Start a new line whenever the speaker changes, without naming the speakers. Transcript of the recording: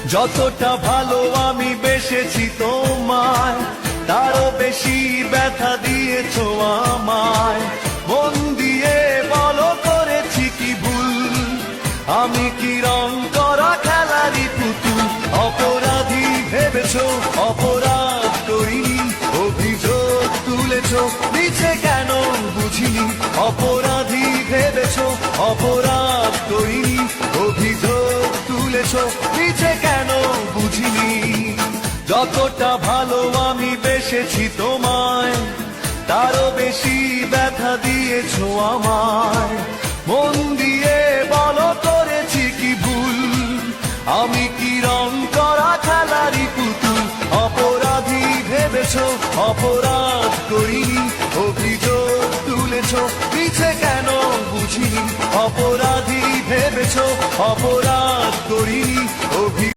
যতটা ভালো আমি বেসেছি তোমায়, তারও বেশি ব্যথা দিয়েছো আমায়। মন দিয়ে বলো করেছি কি ভুল, আমি কি রং করা খেলারই পুতুল? অপরাধী ভেবেছো অপরাধ করিনি, অভিযোগ তুলেছো নিচে কেন বুঝিনি। অপরাধী ভেবেছো অপরাধ করিনি, অভিযোগ তুলেছো নিচে কেন বুঝিনি। যতটা ভালো আমি বেসেছি তোমায়, তারও বেশি ব্যথা দিয়েছো আমায়। মন দিয়ে বলো করেছি কি ভুল, আমি কি রং করা খেলারই পুতুল? অপরাধী ভেবেছো অপরাধ করিনি, অভিযোগ তুলেছো নিচে কেন বুঝিনি। অপরাধী ভেবেছো অপরাধ করিনি,